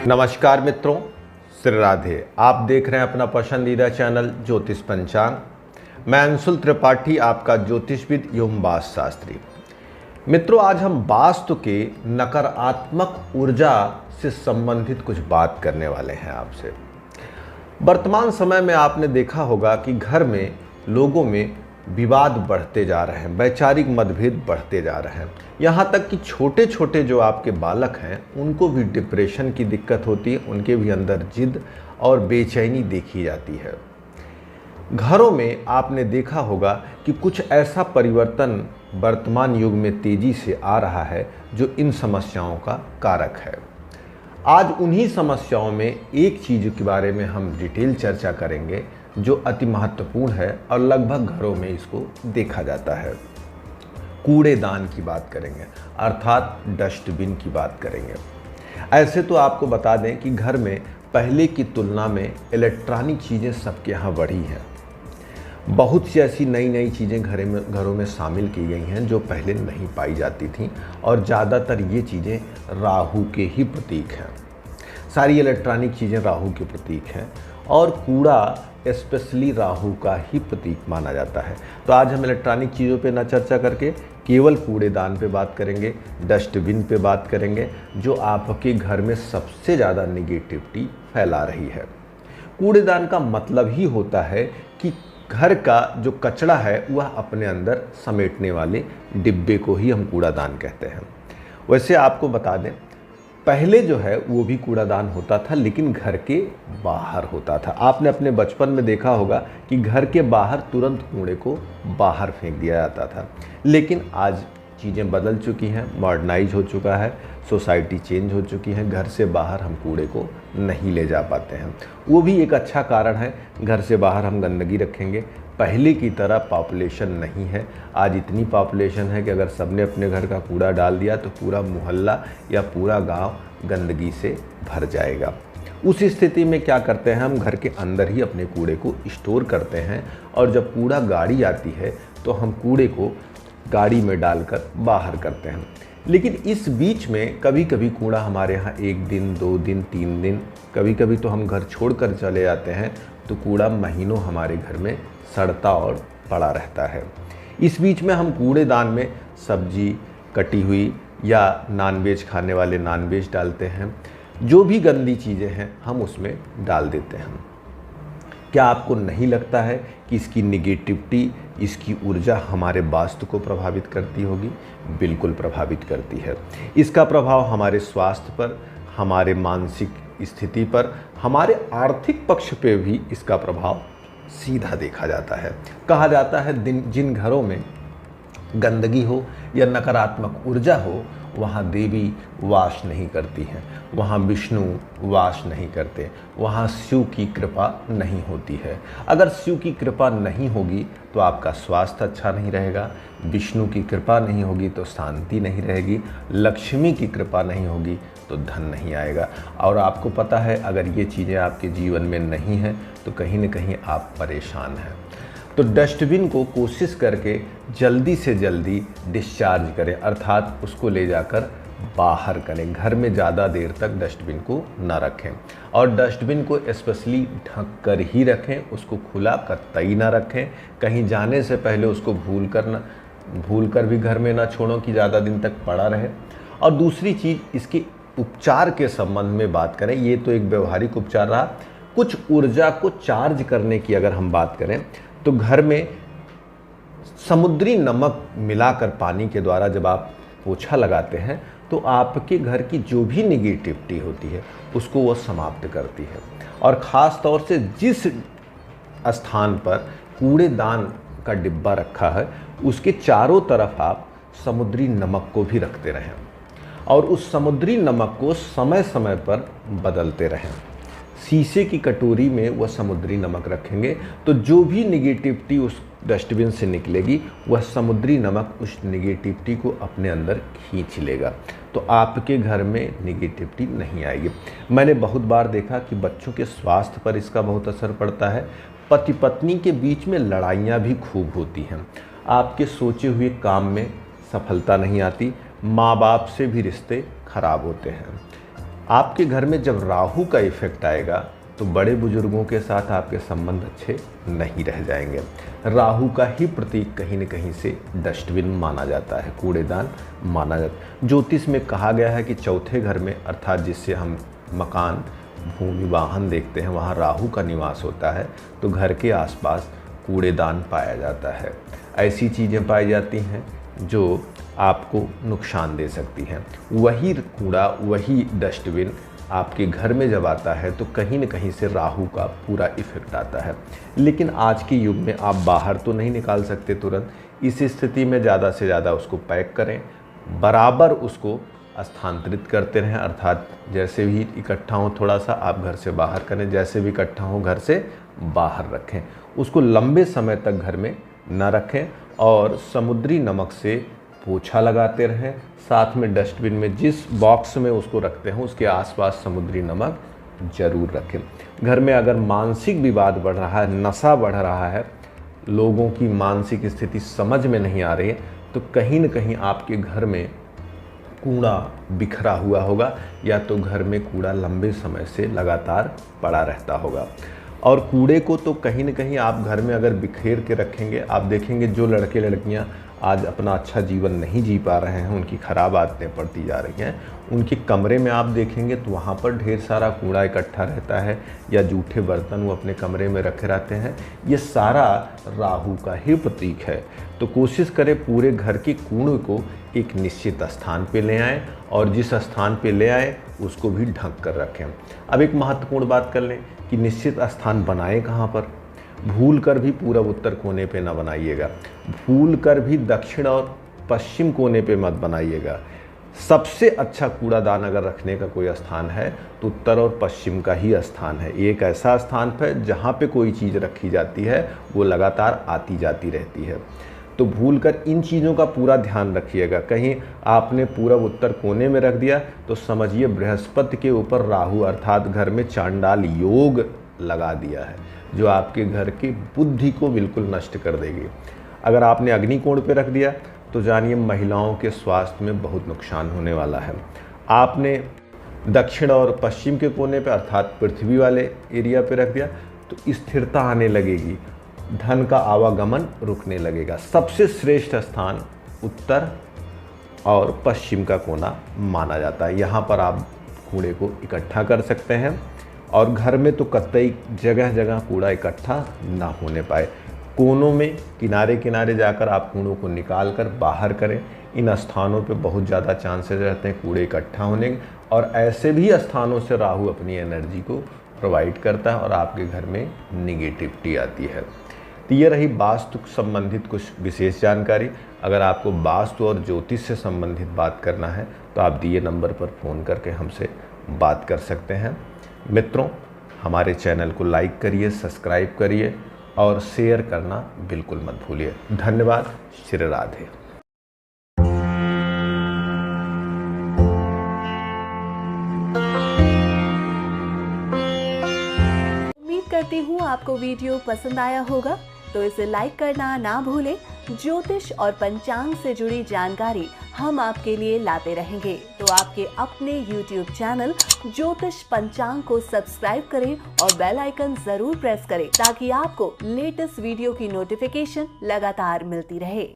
नमस्कार मित्रों, श्री राधे। आप देख रहे हैं अपना पसंदीदा चैनल ज्योतिष पंचांग। मैं अंशुल त्रिपाठी, आपका ज्योतिषविद एवं वास्तु शास्त्री। मित्रों, आज हम वास्तु के नकारात्मक ऊर्जा से संबंधित कुछ बात करने वाले हैं आपसे। वर्तमान समय में आपने देखा होगा कि घर में लोगों में विवाद बढ़ते जा रहे हैं, वैचारिक मतभेद बढ़ते जा रहे हैं। यहाँ तक कि छोटे छोटे जो आपके बालक हैं उनको भी डिप्रेशन की दिक्कत होती है, उनके भी अंदर जिद और बेचैनी देखी जाती है। घरों में आपने देखा होगा कि कुछ ऐसा परिवर्तन वर्तमान युग में तेजी से आ रहा है जो इन समस्याओं का कारक है। आज उन्हीं समस्याओं में एक चीज़ के बारे में हम डिटेल चर्चा करेंगे जो अति महत्वपूर्ण है और लगभग घरों में इसको देखा जाता है। कूड़ेदान की बात करेंगे, अर्थात डस्टबिन की बात करेंगे। ऐसे तो आपको बता दें कि घर में पहले की तुलना में इलेक्ट्रॉनिक चीज़ें सबके यहाँ बढ़ी हैं। बहुत सी ऐसी नई नई चीज़ें घरों में शामिल की गई हैं जो पहले नहीं पाई जाती थीं, और ज़्यादातर ये चीज़ें राहु के ही प्रतीक हैं। सारी इलेक्ट्रॉनिक चीज़ें राहु के प्रतीक हैं और कूड़ा स्पेशली राहु का ही प्रतीक माना जाता है। तो आज हम इलेक्ट्रॉनिक चीज़ों पे ना चर्चा करके केवल कूड़ेदान पे बात करेंगे, डस्टबिन पे बात करेंगे, जो आपके घर में सबसे ज़्यादा नेगेटिविटी फैला रही है। कूड़ेदान का मतलब ही होता है कि घर का जो कचरा है वह अपने अंदर समेटने वाले डिब्बे को ही हम कूड़ादान कहते हैं। वैसे आपको बता दें, पहले जो है वो भी कूड़ादान होता था, लेकिन घर के बाहर होता था। आपने अपने बचपन में देखा होगा कि घर के बाहर तुरंत कूड़े को बाहर फेंक दिया जाता था। लेकिन आज चीज़ें बदल चुकी हैं, मॉडर्नाइज हो चुका है, सोसाइटी चेंज हो चुकी है। घर से बाहर हम कूड़े को नहीं ले जा पाते हैं। वो भी एक अच्छा कारण है। घर से बाहर हम गंदगी रखेंगे। पहले की तरह पॉपुलेशन नहीं है। आज इतनी पॉपुलेशन है कि अगर सबने अपने घर का कूड़ा डाल दिया तो पूरा मोहल्ला या पूरा गांव गंदगी से भर जाएगा। उस स्थिति में क्या करते हैं, हम घर के अंदर ही अपने कूड़े को स्टोर करते हैं, और जब कूड़ा गाड़ी आती है तो हम कूड़े को गाड़ी में डालकर बाहर करते हैं। लेकिन इस बीच में कभी कभी कूड़ा हमारे यहाँ 1 दिन 2 दिन 3 दिन, कभी कभी तो हम घर छोड़कर चले जाते हैं तो कूड़ा महीनों हमारे घर में सड़ता और पड़ा रहता है। इस बीच में हम कूड़ेदान में सब्जी कटी हुई या नॉनवेज खाने वाले नॉनवेज डालते हैं। जो भी गंदी चीज़ें हैं हम उसमें डाल देते हैं। क्या आपको नहीं लगता है कि इसकी निगेटिविटी, इसकी ऊर्जा हमारे वास्तु को प्रभावित करती होगी? बिल्कुल प्रभावित करती है। इसका प्रभाव हमारे स्वास्थ्य पर, हमारे मानसिक स्थिति पर, हमारे आर्थिक पक्ष पे भी इसका प्रभाव सीधा देखा जाता है। कहा जाता है जिन घरों में गंदगी हो या नकारात्मक ऊर्जा हो वहाँ देवी वास नहीं करती हैं, वहाँ विष्णु वास नहीं करते, वहाँ शिव की कृपा नहीं होती है। अगर शिव की कृपा नहीं होगी तो आपका स्वास्थ्य अच्छा नहीं रहेगा, विष्णु की कृपा नहीं होगी तो शांति नहीं रहेगी, लक्ष्मी की कृपा नहीं होगी तो धन नहीं आएगा। और आपको पता है, अगर ये चीज़ें आपके जीवन में नहीं हैं तो कहीं न कहीं आप परेशान हैं। तो डस्टबिन को कोशिश करके जल्दी से जल्दी डिस्चार्ज करें, अर्थात उसको ले जाकर बाहर करें। घर में ज़्यादा देर तक डस्टबिन को न रखें, और डस्टबिन को स्पेशली ढक कर ही रखें, उसको खुला कतई ना रखें। कहीं जाने से पहले उसको भूल कर भी घर में ना छोड़ो कि ज़्यादा दिन तक पड़ा रहे। और दूसरी चीज़, इसके उपचार के संबंध में बात करें, ये तो एक व्यवहारिक उपचार रहा। कुछ ऊर्जा को चार्ज करने की अगर हम बात करें तो घर में समुद्री नमक मिलाकर पानी के द्वारा जब आप पोछा लगाते हैं तो आपके घर की जो भी निगेटिविटी होती है उसको वो समाप्त करती है। और ख़ास तौर से जिस स्थान पर कूड़ेदान का डिब्बा रखा है उसके चारों तरफ आप समुद्री नमक को भी रखते रहें, और उस समुद्री नमक को समय समय पर बदलते रहें। शीशे की कटोरी में वह समुद्री नमक रखेंगे तो जो भी निगेटिविटी उस डस्टबिन से निकलेगी वह समुद्री नमक उस निगेटिविटी को अपने अंदर खींच लेगा, तो आपके घर में निगेटिविटी नहीं आएगी। मैंने बहुत बार देखा कि बच्चों के स्वास्थ्य पर इसका बहुत असर पड़ता है। पति पत्नी के बीच में लड़ाइयाँ भी खूब होती हैं। आपके सोचे हुए काम में सफलता नहीं आती, माँ बाप से भी रिश्ते खराब होते हैं। आपके घर में जब राहु का इफेक्ट आएगा तो बड़े बुजुर्गों के साथ आपके संबंध अच्छे नहीं रह जाएंगे। राहु का ही प्रतीक कहीं न कहीं से डस्टबिन माना जाता है, कूड़ेदान माना जाता है। ज्योतिष में कहा गया है कि चौथे घर में, अर्थात जिससे हम मकान, भूमि, वाहन देखते हैं, वहाँ राहु का निवास होता है, तो घर के आसपास कूड़ेदान पाया जाता है। ऐसी चीज़ें पाई जाती हैं जो आपको नुकसान दे सकती हैं। वही कूड़ा, वही डस्टबिन आपके घर में जब आता है तो कहीं न कहीं से राहु का पूरा इफेक्ट आता है। लेकिन आज के युग में आप बाहर तो नहीं निकाल सकते तुरंत। इस स्थिति में ज़्यादा से ज़्यादा उसको पैक करें, बराबर उसको स्थानांतरित करते रहें, अर्थात जैसे भी इकट्ठा हो थोड़ा सा आप घर से बाहर करें, जैसे भी इकट्ठा हो घर से बाहर रखें। उसको लंबे समय तक घर में न रखें और समुद्री नमक से पोछा लगाते रहें। साथ में डस्टबिन में जिस बॉक्स में उसको रखते हैं उसके आसपास समुद्री नमक जरूर रखें। घर में अगर मानसिक विवाद बढ़ रहा है, नशा बढ़ रहा है, लोगों की मानसिक स्थिति समझ में नहीं आ रही है, तो कहीं न कहीं आपके घर में कूड़ा बिखरा हुआ होगा, या तो घर में कूड़ा लंबे समय से लगातार पड़ा रहता होगा। और कूड़े को तो कहीं न कहीं आप घर में अगर बिखेर के रखेंगे, आप देखेंगे जो लड़के लड़कियां आज अपना अच्छा जीवन नहीं जी पा रहे हैं, उनकी ख़राब आदतें पड़ती जा रही हैं, उनके कमरे में आप देखेंगे तो वहाँ पर ढेर सारा कूड़ा इकट्ठा रहता है, या जूठे बर्तन वो अपने कमरे में रखे रहते हैं। ये सारा राहु का ही प्रतीक है। तो कोशिश करें पूरे घर के कूड़े को एक निश्चित स्थान पे ले आएँ, और जिस स्थान पे ले आएँ उसको भी ढक कर रखें। अब एक महत्वपूर्ण बात कर लें कि निश्चित स्थान बनाएं कहाँ पर। भूल कर भी पूरब उत्तर कोने पे ना बनाइएगा, भूल कर भी दक्षिण और पश्चिम कोने पे मत बनाइएगा। सबसे अच्छा कूड़ादान अगर रखने का कोई स्थान है तो उत्तर और पश्चिम का ही स्थान है। एक ऐसा स्थान है जहाँ पे कोई चीज़ रखी जाती है वो लगातार आती जाती रहती है। तो भूल कर इन चीज़ों का पूरा ध्यान रखिएगा। कहीं आपने पूरब उत्तर कोने में रख दिया तो समझिए बृहस्पति के ऊपर राहु अर्थात घर में चांडाल योग लगा दिया है, जो आपके घर की बुद्धि को बिल्कुल नष्ट कर देगी। अगर आपने अग्निकोण पे रख दिया तो जानिए महिलाओं के स्वास्थ्य में बहुत नुकसान होने वाला है। आपने दक्षिण और पश्चिम के कोने पे अर्थात पृथ्वी वाले एरिया पे रख दिया तो स्थिरता आने लगेगी, धन का आवागमन रुकने लगेगा। सबसे श्रेष्ठ स्थान उत्तर और पश्चिम का कोना माना जाता है। यहाँ पर आप कूड़े को इकट्ठा कर सकते हैं, और घर में तो कतई जगह जगह कूड़ा इकट्ठा ना होने पाए। कोनों में किनारे किनारे जाकर आप कूड़ों को निकाल कर बाहर करें। इन स्थानों पे बहुत ज़्यादा चांसेस रहते हैं कूड़े इकट्ठा होने के, और ऐसे भी स्थानों से राहु अपनी एनर्जी को प्रोवाइड करता है और आपके घर में निगेटिविटी आती है। तो ये रही वास्तु संबंधित कुछ विशेष जानकारी। अगर आपको वास्तु और ज्योतिष से संबंधित बात करना है तो आप दिए नंबर पर फ़ोन करके हमसे बात कर सकते हैं। मित्रों, हमारे चैनल को लाइक करिए, सब्सक्राइब करिए और शेयर करना बिल्कुल मत भूलिए। धन्यवाद। श्री राधे। उम्मीद करती हूँ आपको वीडियो पसंद आया होगा, तो इसे लाइक करना ना भूलें। ज्योतिष और पंचांग से जुड़ी जानकारी हम आपके लिए लाते रहेंगे, तो आपके अपने YouTube चैनल ज्योतिष पंचांग को सब्सक्राइब करें और बेल आइकन जरूर प्रेस करें, ताकि आपको लेटेस्ट वीडियो की नोटिफिकेशन लगातार मिलती रहे।